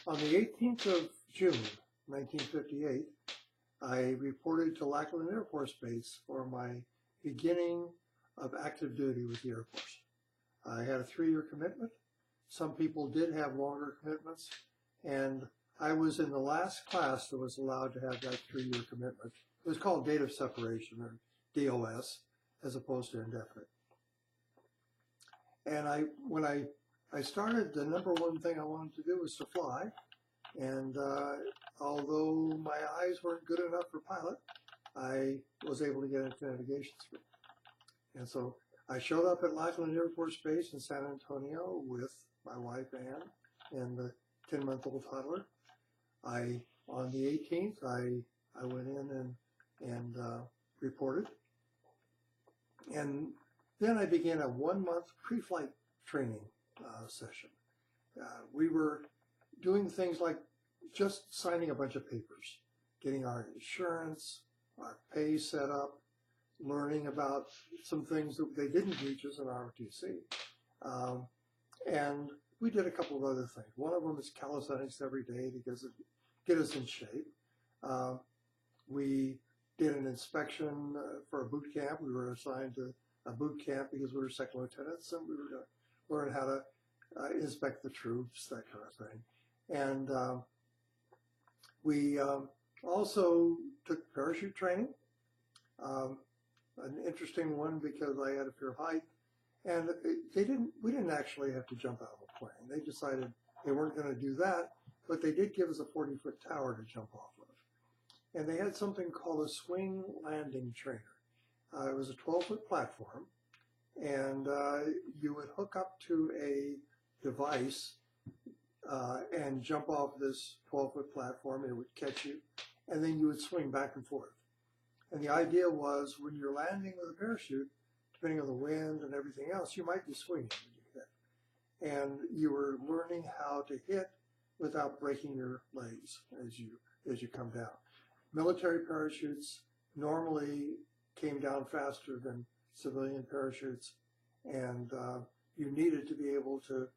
On the 18th of June, 1958, I reported to Lackland Air Force Base for my beginning of active duty with the Air Force. I had a 3-year commitment. Some people did have longer commitments, and I was in the last class that was allowed to have that 3-year commitment. It was called date of separation, or DOS, as opposed to indefinite. And when I started, the number one thing I wanted to do was to fly. And although my eyes weren't good enough for pilot, I was able to get into navigation school. And so I showed up at Lackland Air Force Base in San Antonio with my wife Ann and the 10-month-old toddler. On the 18th, I went in and reported. And then I began a 1-month pre-flight training session. We were doing things like just signing a bunch of papers, getting our insurance, our pay set up, learning about some things that they didn't teach us in ROTC. And we did a couple of other things. One of them is calisthenics every day to get us in shape. We did an inspection for a boot camp. We were assigned to a boot camp because we were second lieutenants, and we were going to learn how to inspect the troops, that kind of thing. And we also took parachute training, an interesting one because I had a fear of height. And we didn't actually have to jump out of a plane. They decided they weren't going to do that, but they did give us a 40-foot tower to jump off of. And they had something called a swing landing trainer. It was a 12-foot platform, and you would hook up to a device and jump off this 12-foot platform. It would catch you, and then you would swing back and forth. And the idea was when you're landing with a parachute, depending on the wind and everything else, you might be swinging when you hit. And you were learning how to hit without breaking your legs as you come down. Military parachutes normally came down faster than civilian parachutes, and you needed to be able to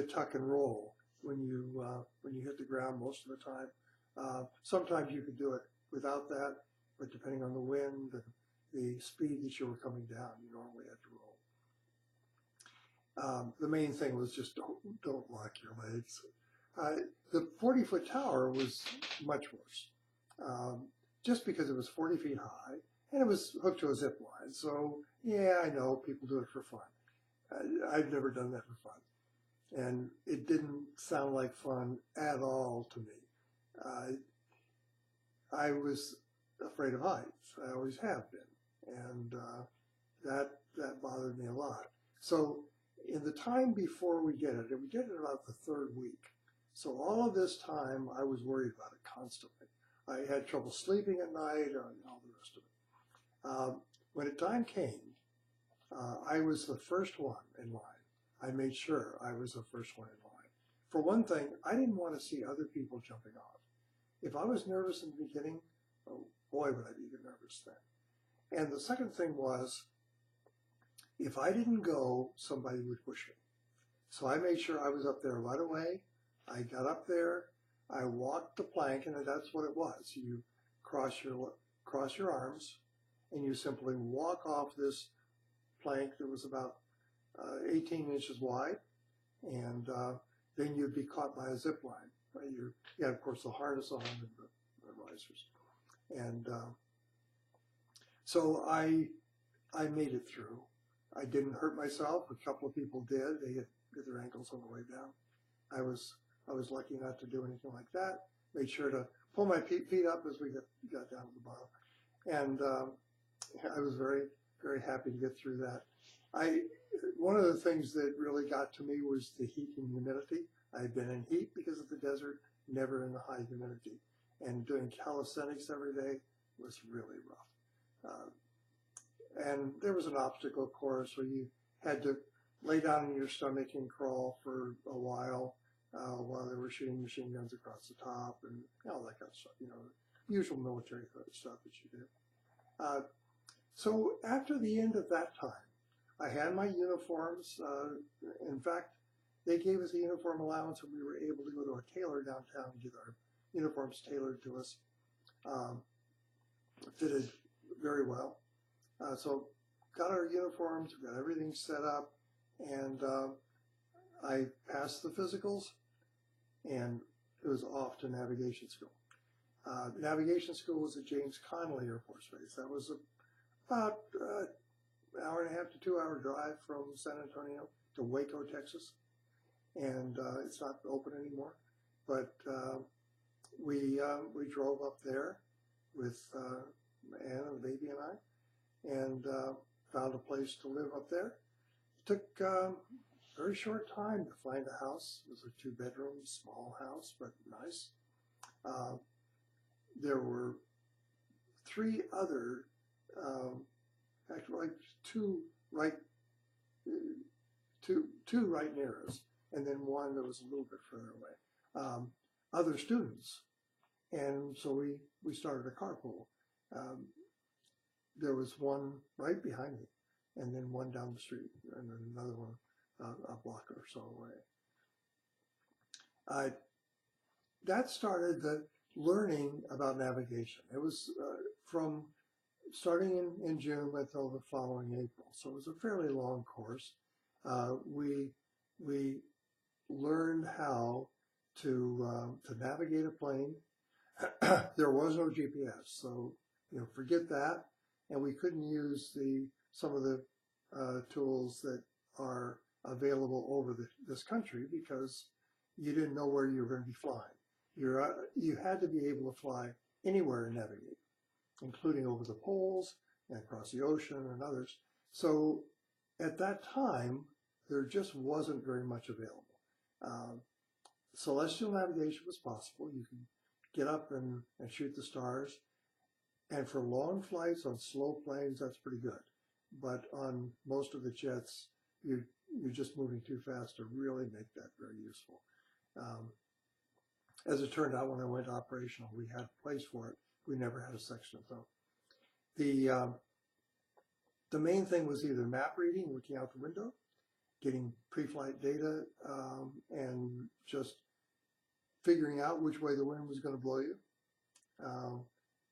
tuck and roll when you hit the ground most of the time. Sometimes you could do it without that, but depending on the wind and the speed that you were coming down, you normally had to roll. The main thing was just don't lock your legs. The 40-foot tower was much worse, just because it was 40 feet high and it was hooked to a zip line. So yeah, I know people do it for fun. I've never done that for fun, and it didn't sound like fun at all to me. I was afraid of heights. I always have been. And that bothered me a lot. So in the time before we did it, and we did it about the 3rd week. So all of this time, I was worried about it constantly. I had trouble sleeping at night and all the rest of it. When the time came, I was the first one in line. I made sure I was the first one in line. For one thing, I didn't want to see other people jumping off. If I was nervous in the beginning, oh boy, would I be nervous then. And the second thing was, if I didn't go, somebody would push me. So I made sure I was up there right away. I got up there, I walked the plank, and that's what it was. You cross your arms, and you simply walk off this plank that was about 18 inches wide, and then you'd be caught by a zip line. You had, of course, the harness on and the risers. And so I made it through. I didn't hurt myself. A couple of people did. They hit their ankles on the way down. I was lucky not to do anything like that. Made sure to pull my feet up as we got down to the bottom. And I was very, very happy to get through that. One of the things that really got to me was the heat and humidity. I had been in heat because of the desert, never in the high humidity. And doing calisthenics every day was really rough. And there was an obstacle course where you had to lay down on your stomach and crawl for a while they were shooting machine guns across the top and all that kind of stuff, usual military stuff that you do. So after the end of that time, I had my uniforms. In fact, they gave us a uniform allowance, and we were able to go to a tailor downtown and get our uniforms tailored to us. Fitted very well. So got our uniforms, got everything set up, and I passed the physicals, and it was off to navigation school. Navigation school was at James Connolly Air Force Base. That was about an hour and a half to 2 hour drive from San Antonio to Waco, Texas. And it's not open anymore. But we drove up there with Anna, the baby, and I, and found a place to live up there. It took a very short time to find a house. It was a 2-bedroom, small house, but nice. There were 3 other, actually like two right near us, and then one that was a little bit further away. Other students, and so we started a carpool. There was one right behind me, and then one down the street, and then another one a block or so away. That started the learning about navigation. It was from starting in June until the following April, so it was a fairly long course. We learned how to navigate a plane. There was no GPS, so forget that. And we couldn't use some of the tools that are available over this country because you didn't know where you were going to be flying. You had to be able to fly anywhere and navigate, including over the poles and across the ocean and others. So at that time, there just wasn't very much available. Celestial navigation was possible. You could get up and shoot the stars. And for long flights on slow planes, that's pretty good. But on most of the jets, you're just moving too fast to really make that very useful. As it turned out, when I went operational, we had a place for it. We never had a section. So the main thing was either map reading, looking out the window, getting pre-flight data, and just figuring out which way the wind was going to blow you.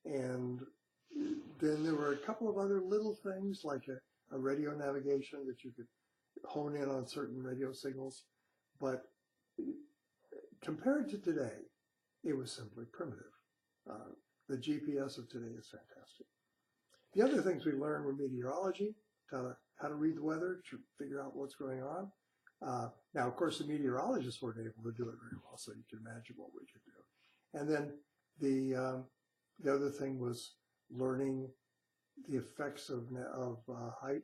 And then there were a couple of other little things like a radio navigation that you could hone in on certain radio signals. But compared to today, it was simply primitive. The GPS of today is fantastic. The other things we learned were meteorology, how to read the weather, to figure out what's going on. Now, of course, the meteorologists weren't able to do it very well, so you can imagine what we could do. And then the other thing was learning the effects of height,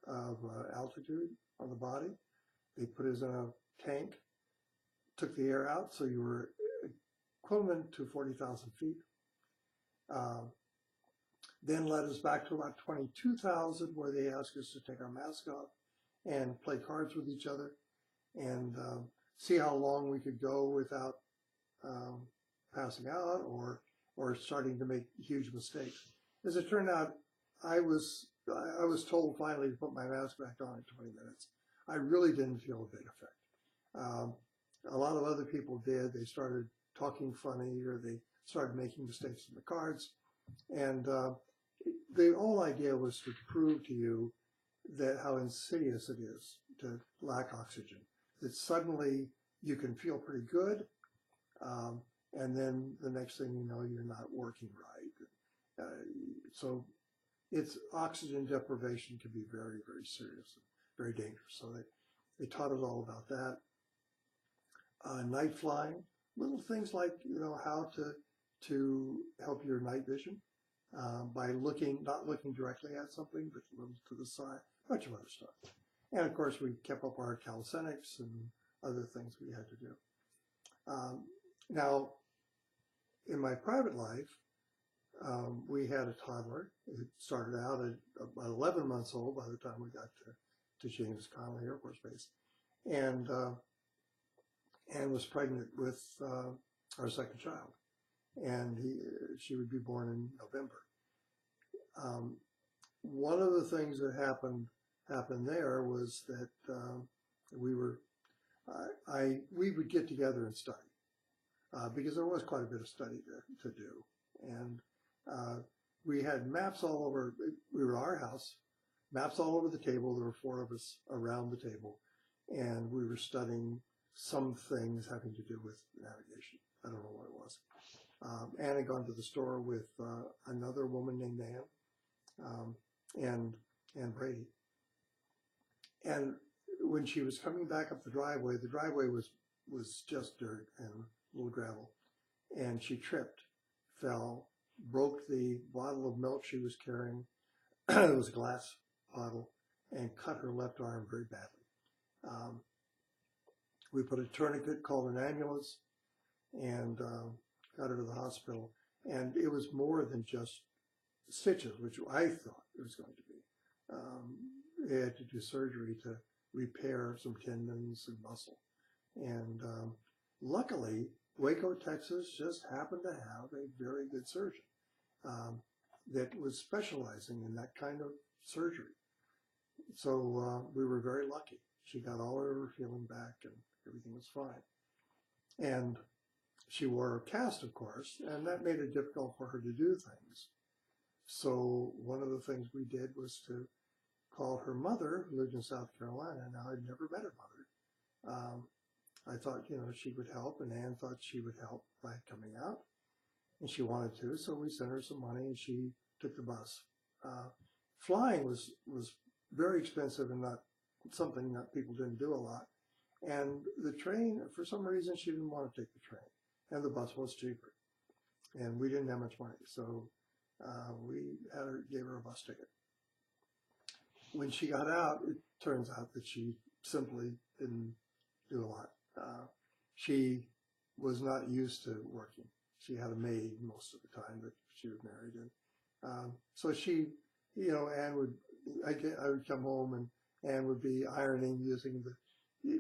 of altitude on the body. They put us in a tank, took the air out, so you were equivalent to 40,000 feet. Then led us back to about 22,000, where they asked us to take our mask off and play cards with each other and see how long we could go without passing out or starting to make huge mistakes. As it turned out, I was told finally to put my mask back on in 20 minutes. I really didn't feel a big effect. A lot of other people did. They started talking funny, or they started making mistakes in the cards. And the whole idea was to prove to you that how insidious it is to lack oxygen. That suddenly you can feel pretty good, and then the next thing you know, you're not working right. So it's oxygen deprivation can be very, very serious and very dangerous. So they taught us all about that. Night flying, little things like how to help your night vision by not looking directly at something, but a little to the side, a bunch of other stuff. And of course, we kept up our calisthenics and other things we had to do. Now, in my private life, we had a toddler. It started out at about 11 months old by the time we got to James Connolly Air Force Base, and was pregnant with our second child, and she would be born in November. One of the things that happened there was that we were we would get together and study because there was quite a bit of study to do. And we had maps all over. We were at our house, maps all over the table. There were four of us around the table, and we were studying some things having to do with navigation. I don't know what it was. Anne had gone to the store with another woman named Anne and Brady. And when she was coming back up the driveway was just dirt and a little gravel. And she tripped, fell, broke the bottle of milk she was carrying. It was a glass bottle, and cut her left arm very badly. We put a tourniquet, called an ambulance, and got her to the hospital. And it was more than just stitches, which I thought it was going to be. They had to do surgery to repair some tendons and muscle. And luckily, Waco, Texas just happened to have a very good surgeon that was specializing in that kind of surgery. So we were very lucky. She got all of her feeling back and everything was fine. And she wore a cast, of course, and that made it difficult for her to do things. So one of the things we did was to call her mother, who lived in South Carolina. Now, I'd never met her mother. I thought, she would help, and Anne thought she would help by coming out, and she wanted to, so we sent her some money, and she took the bus. Flying was very expensive and not something that people didn't do a lot. And the train, for some reason, she didn't want to take the train, and the bus was cheaper, and we didn't have much money, so we gave her a bus ticket. When she got out, it turns out that she simply didn't do a lot. She was not used to working. She had a maid most of the time that she was married in. So she, Anne I would come home and Anne would be ironing,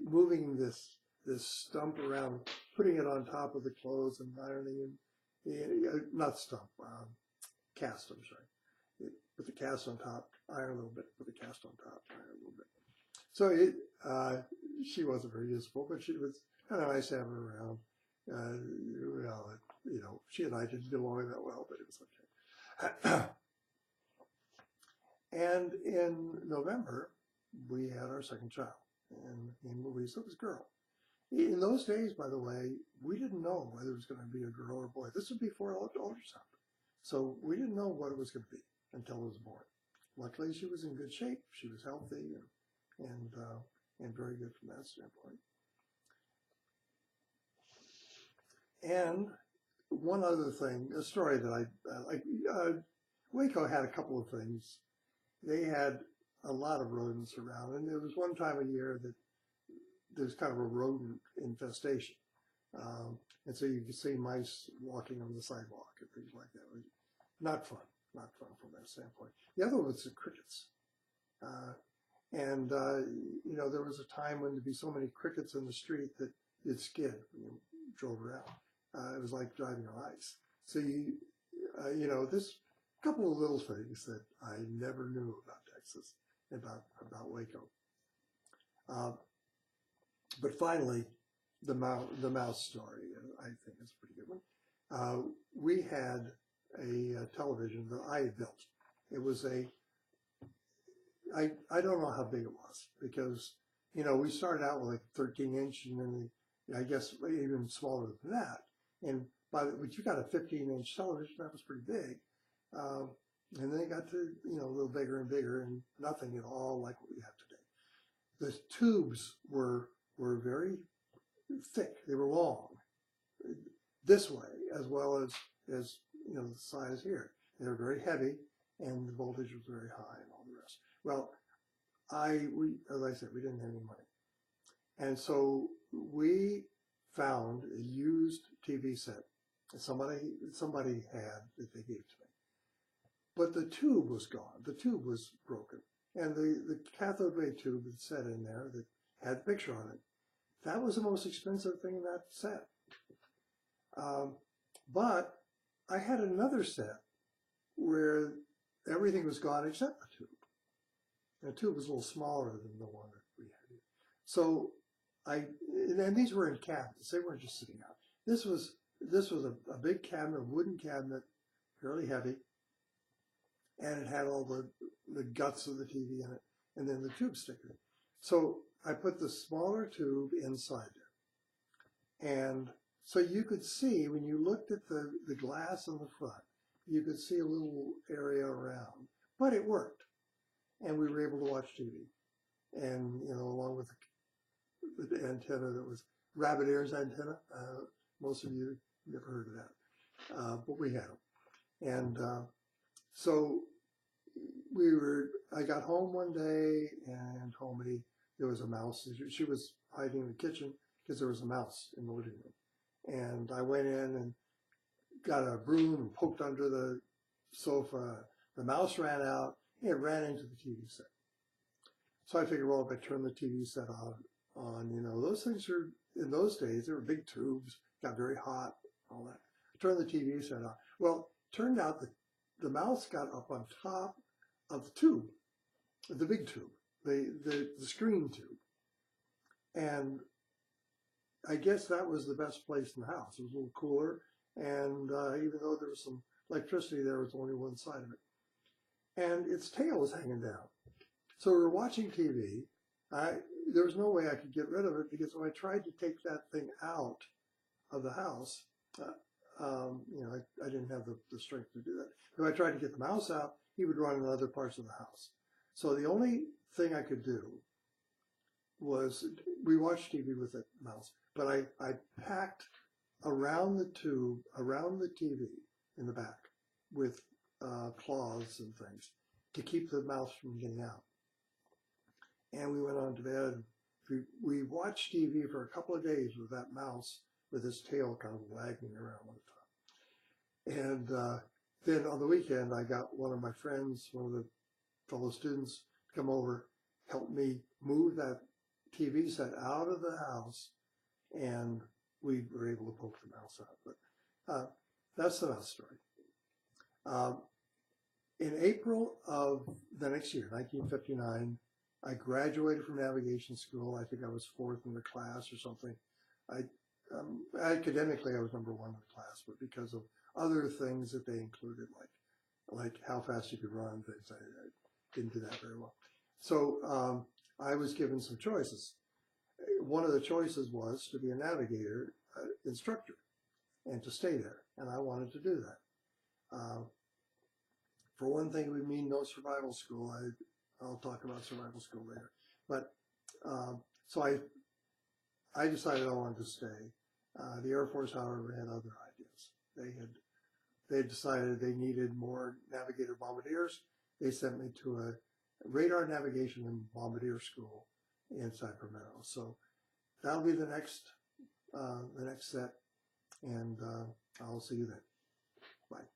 moving this stump around, putting it on top of the clothes and ironing, and not stump, cast, I'm sorry. Put the cast on top, iron a little bit, put the cast on top, iron a little bit. So she wasn't very useful, but she was kind of nice to have her around. She and I didn't get along that well, but it was okay. And in November, we had our second child, and named Louisa. It was a girl. In those days, by the way, we didn't know whether it was going to be a girl or a boy. This was before ultrasound. So we didn't know what it was going to be until it was born. Luckily, she was in good shape. She was healthy and very good from that standpoint. And one other thing, a story that I like, Waco had a couple of things. They had a lot of rodents around, and there was one time of year that there's kind of a rodent infestation. And so you could see mice walking on the sidewalk and things like that. It was not fun from that standpoint. The other one was the crickets. There was a time when there'd be so many crickets in the street that you'd skid when you drove around. It was like driving on ice. So this couple of little things that I never knew about Texas, about Waco. But finally, the mouse story, I think is a pretty good one. We had a television that I had built. It was I don't know how big it was because, we started out with like 13-inch and then I guess even smaller than that. But you got a 15-inch television, that was pretty big. And then it got to, a little bigger and bigger and nothing at all like what we have today. The tubes were very thick. They were long this way as well as the size here. They were very heavy and the voltage was very high and all the rest. Well, as I said, we didn't have any money. And so we found a used TV set that somebody had that they gave to me. But the tube was gone. The tube was broken. And the cathode ray tube that set in there that had a picture on it, that was the most expensive thing in that set. But I had another set where everything was gone except the tube. And the tube was a little smaller than the one that we had here. So and these were in cabinets. They weren't just sitting out. This was a big cabinet, a wooden cabinet, fairly heavy, and it had all the guts of the TV in it, and then the tube sticker. So I put the smaller tube inside there, and so you could see when you looked at the glass on the front, you could see a little area around, but it worked, and we were able to watch TV, and along with the antenna that was rabbit ears antenna. Most of you never heard of that, but we had them. And so I got home one day and told me there was a mouse. She was hiding in the kitchen because there was a mouse in the living room. And I went in and got a broom and poked under the sofa. The mouse ran out and it ran into the TV set. So I figured, well, if I turn the TV set on, those things are, in those days, they were big tubes, got very hot, all that. Turn the TV set on. Well, turned out that the mouse got up on top of the tube, the big tube, the screen tube. And I guess that was the best place in the house. It was a little cooler, and even though there was some electricity, there was only one side of it. And its tail was hanging down. So we were watching TV. There was no way I could get rid of it because when I tried to take that thing out of the house, I didn't have the strength to do that. If I tried to get the mouse out, he would run in other parts of the house. So the only thing I could do was, we watched TV with the mouse, but I packed around the tube, around the TV in the back with cloths and things to keep the mouse from getting out. And we went on to bed. We watched TV for a couple of days with that mouse with his tail kind of wagging around on the top. And then on the weekend, I got one of my friends, one of the fellow students, to come over, help me move that TV set out of the house, and we were able to poke the mouse out. But that's the mouse story. In April of the next year, 1959, I graduated from navigation school. I think I was fourth in the class or something. Academically, I was number one in the class, but because of other things that they included, like how fast you could run, things, I didn't do that very well. So I was given some choices. One of the choices was to be a navigator instructor and to stay there, and I wanted to do that. For one thing, it would mean no survival school. I'll talk about survival school later. But so I decided I wanted to stay. The Air Force, however, had other ideas. They had decided they needed more navigator bombardiers. They sent me to a radar navigation and bombardier school in Sacramento. So that'll be the next set, and I'll see you then. Bye.